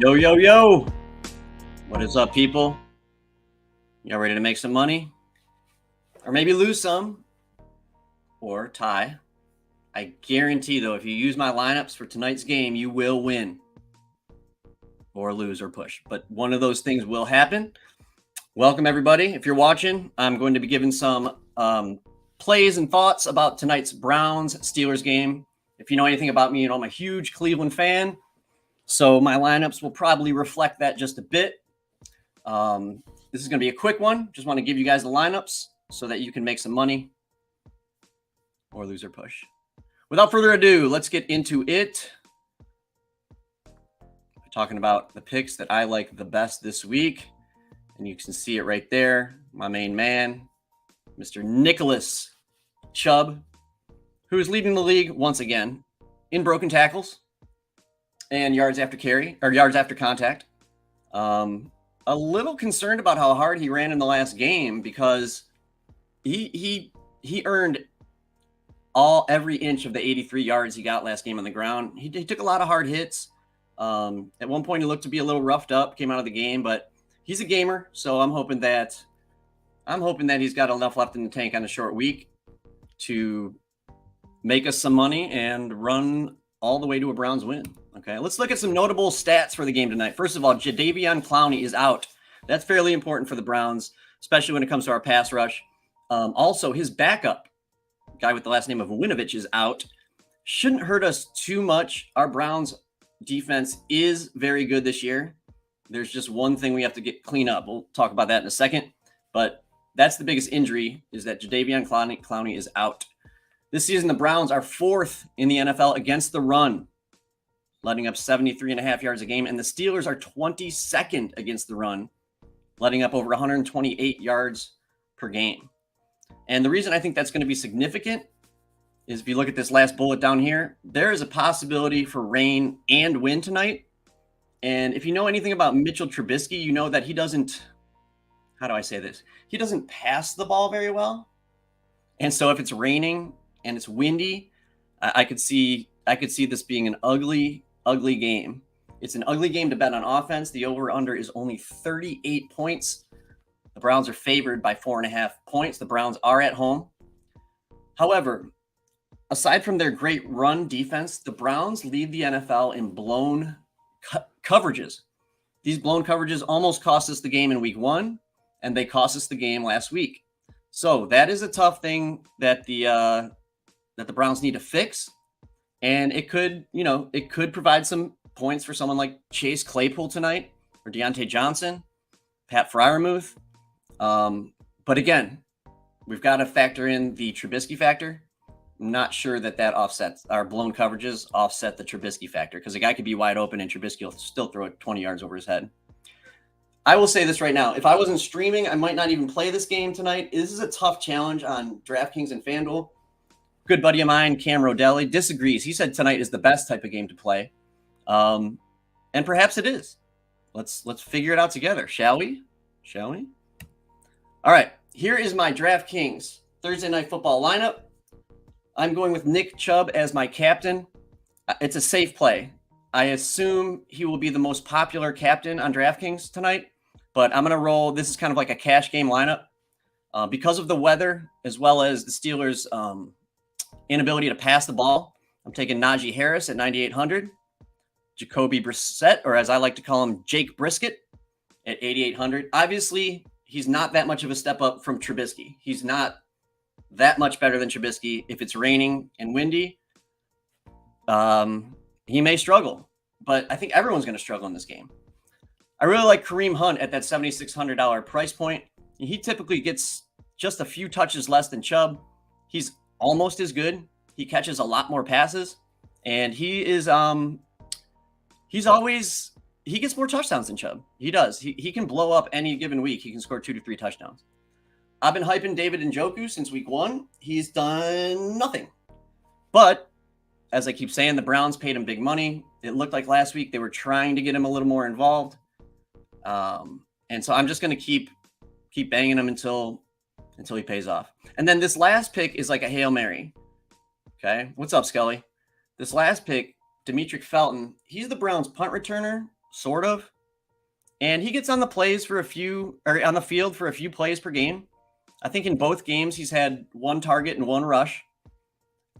Yo, yo, yo. What is up, people? Y'all ready to make some money? Or maybe lose some? Or tie? I guarantee, though, if you use my lineups for tonight's game, you will win. Or lose or push. But one of those things will happen. Welcome, everybody. If you're watching, I'm going to be giving some plays and thoughts about tonight's Browns-Steelers game. If you know anything about me, you know I'm a huge Cleveland fan. So my lineups will probably reflect that just a bit. This is going to be a quick one. Just want to give you guys the lineups so that you can make some money or lose or push. Without further ado, let's get into it. We're talking about the picks that I like the best this week. And you can see it right there. My main man, Mr. Nicholas Chubb, who is leading the league once again in broken tackles and yards after carry or yards after contact. A little concerned about how hard he ran in the last game because he earned every inch of the 83 yards he got last game on the ground. He took a lot of hard hits. At one point, he looked to be a little roughed up, came out of the game, but he's a gamer, so I'm hoping that he's got enough left in the tank on a short week to make us some money and run all the way to a Browns win. Okay, let's look at some notable stats for the game tonight. First of all, Jadeveon Clowney is out. That's fairly important for the Browns, especially when it comes to our pass rush. Also, his backup, guy with the last name of Winovich, is out. Shouldn't hurt us too much. Our Browns defense is very good this year. There's just one thing we have to clean up. We'll talk about that in a second. But that's the biggest injury, is that Jadeveon Clowney is out. This season, the Browns are 4th in the NFL against the run, letting up 73.5 yards a game. And the Steelers are 22nd against the run, letting up over 128 yards per game. And the reason I think that's going to be significant is if you look at this last bullet down here, there is a possibility for rain and wind tonight. And if you know anything about Mitchell Trubisky, you know that he doesn't, how do I say this? He doesn't pass the ball very well. And so if it's raining and it's windy, I could see this being an ugly game. It's an ugly game to bet on offense. The over-under is only 38 points. The Browns are favored by 4.5 points. The Browns are at home. However, aside from their great run defense, the Browns lead the NFL in blown coverages. These blown coverages almost cost us the game in week 1, and they cost us the game last week. So that is a tough thing that the Browns need to fix. And it could provide some points for someone like Chase Claypool tonight, or Deontay Johnson, Pat Freiermuth. But again, we've got to factor in the Trubisky factor. I'm not sure that offsets our blown coverages, offset the Trubisky factor, because a guy could be wide open and Trubisky will still throw it 20 yards over his head. I will say this right now. If I wasn't streaming, I might not even play this game tonight. This is a tough challenge on DraftKings and FanDuel. Good buddy of mine, Cam Rodelli, disagrees. He said tonight is the best type of game to play. And perhaps it is. Let's figure it out together, shall we? All right, here is my DraftKings Thursday Night Football lineup. I'm going with Nick Chubb as my captain. It's a safe play. I assume he will be the most popular captain on DraftKings tonight, but I'm going to roll. This is kind of like a cash game lineup. Because of the weather, as well as the Steelers' inability to pass the ball, I'm taking Najee Harris at 9,800, Jacoby Brissett, or as I like to call him, Jake Brisket, at 8,800. Obviously, he's not that much of a step up from Trubisky. He's not that much better than Trubisky. If it's raining and windy, he may struggle, but I think everyone's going to struggle in this game. I really like Kareem Hunt at that $7,600 price point. He typically gets just a few touches less than Chubb. He's almost as good. He catches a lot more passes, and he gets more touchdowns than Chubb. He does. He can blow up any given week. He can score 2 to 3 touchdowns. I've been hyping David Njoku since week 1. He's done nothing. But as I keep saying, the Browns paid him big money. It looked like last week they were trying to get him a little more involved. And so I'm just going to keep banging him until he pays off. And then this last pick is like a Hail Mary. Okay. What's up, Scully? This last pick, Demetric Felton, he's the Browns punt returner, sort of. And he gets on the plays for on the field for a few plays per game. I think in both games he's had one target and one rush.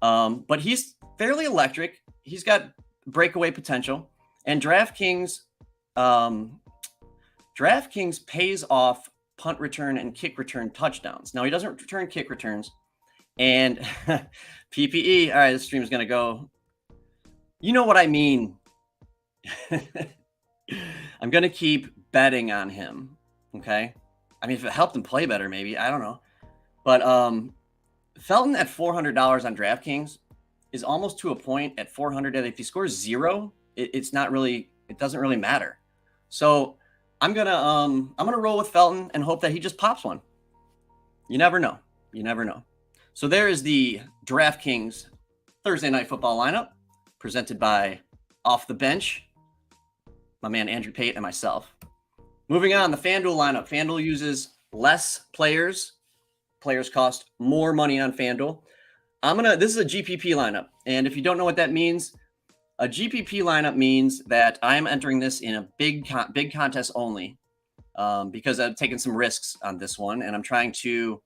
But he's fairly electric. He's got breakaway potential. And DraftKings pays off punt return and kick return touchdowns. Now he doesn't return kick returns. And PPE, all right, this stream is going to go. You know what I mean. I'm going to keep betting on him. Okay. I mean, if it helped him play better, maybe, I don't know. But Felton at $400 on DraftKings is almost to a point at 400 that if he scores 0, it doesn't really matter. So I'm going to roll with Felton and hope that he just pops one. You never know. So there is the DraftKings Thursday Night Football lineup presented by Off the Bench, my man Andrew Pate and myself. Moving on, the FanDuel lineup. FanDuel uses less players. Players cost more money on FanDuel. This is a GPP lineup. And if you don't know what that means, a GPP lineup means that I'm entering this in a big contest only because I've taken some risks on this one and I'm trying to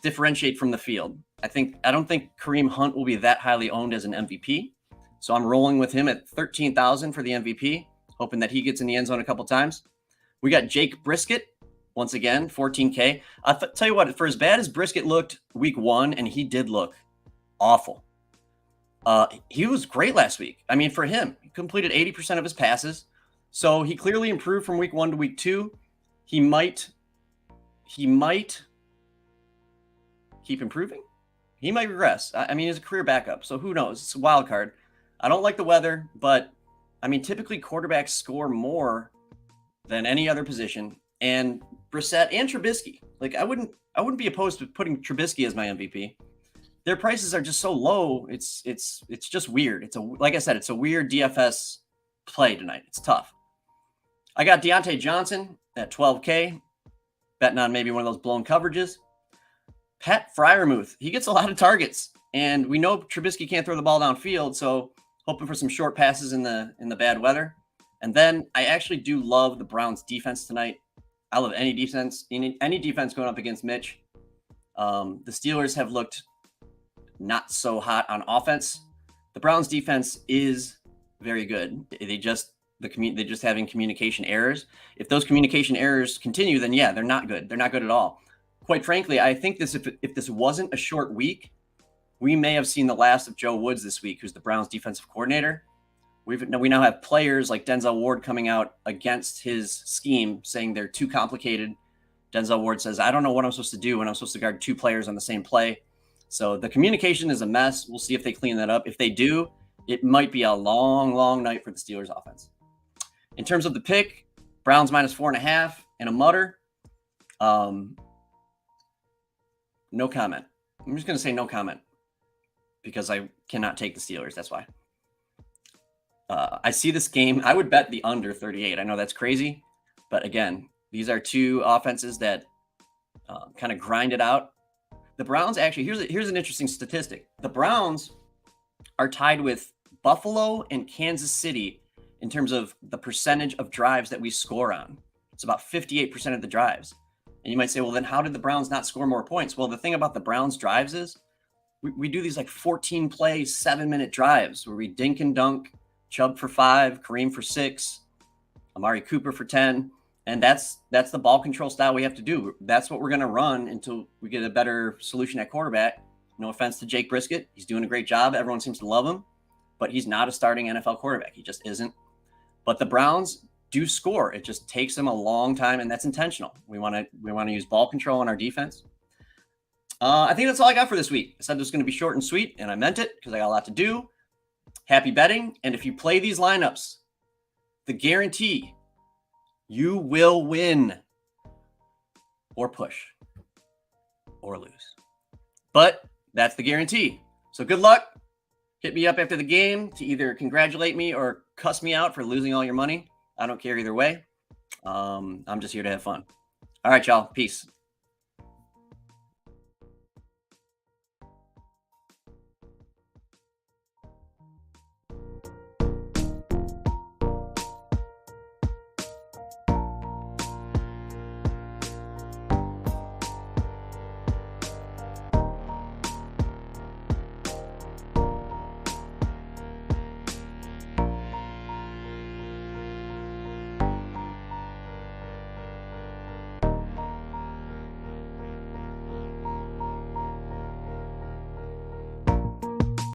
differentiate from the field. I don't think Kareem Hunt will be that highly owned as an MVP. So I'm rolling with him at 13,000 for the MVP, hoping that he gets in the end zone a couple times. We got Jake Brisket, once again, 14K. I'll tell you what, for as bad as Brisket looked week 1, and he did look awful. He was great last week. I mean, for him, he completed 80% of his passes. So he clearly improved from week 1 to week 2. He might keep improving. He might regress. I mean, he's a career backup, so who knows? It's a wild card. I don't like the weather, but I mean, typically quarterbacks score more than any other position. And Brissett and Trubisky, like I wouldn't be opposed to putting Trubisky as my MVP. Their prices are just so low. It's just weird. Like I said, it's a weird DFS play tonight. It's tough. I got Deontay Johnson at 12K, betting on maybe one of those blown coverages. Pat Freiermuth, he gets a lot of targets, and we know Trubisky can't throw the ball downfield, so hoping for some short passes in the bad weather. And then I actually do love the Browns defense tonight. I love any defense going up against Mitch. The Steelers have looked not so hot on offense. The Browns defense is very good. They're just having communication errors. If those communication errors continue, then yeah, they're not good. They're not good at all. Quite frankly, I think if this wasn't a short week, we may have seen the last of Joe Woods this week, who's the Browns defensive coordinator. We now have players like Denzel Ward coming out against his scheme, saying they're too complicated. Denzel Ward says, I don't know what I'm supposed to do when I'm supposed to guard 2 players on the same play. So the communication is a mess. We'll see if they clean that up. If they do, it might be a long, long night for the Steelers offense. In terms of the pick, Browns minus 4.5 and a mutter. No comment. I'm just going to say no comment because I cannot take the Steelers. That's why. I see this game. I would bet the under 38. I know that's crazy, but again, these are two offenses that kind of grind it out. The Browns actually, here's an interesting statistic. The Browns are tied with Buffalo and Kansas City in terms of the percentage of drives that we score on. It's about 58% of the drives. And you might say, well, then how did the Browns not score more points? Well, the thing about the Browns drives is we do these like 14 play, 7-minute drives where we dink and dunk, Chubb for 5, Kareem for 6, Amari Cooper for 10. And that's the ball control style we have to do. That's what we're going to run until we get a better solution at quarterback. No offense to Jake Brisket. He's doing a great job. Everyone seems to love him, but he's not a starting NFL quarterback. He just isn't. But the Browns do score. It just takes them a long time, and that's intentional. We want to use ball control on our defense. I think that's all I got for this week. I said it was going to be short and sweet, and I meant it because I got a lot to do. Happy betting. And if you play these lineups, the guarantee you will win or push or lose. But that's the guarantee. So good luck. Hit me up after the game to either congratulate me or cuss me out for losing all your money. I don't care either way. I'm just here to have fun. All right, y'all. Peace.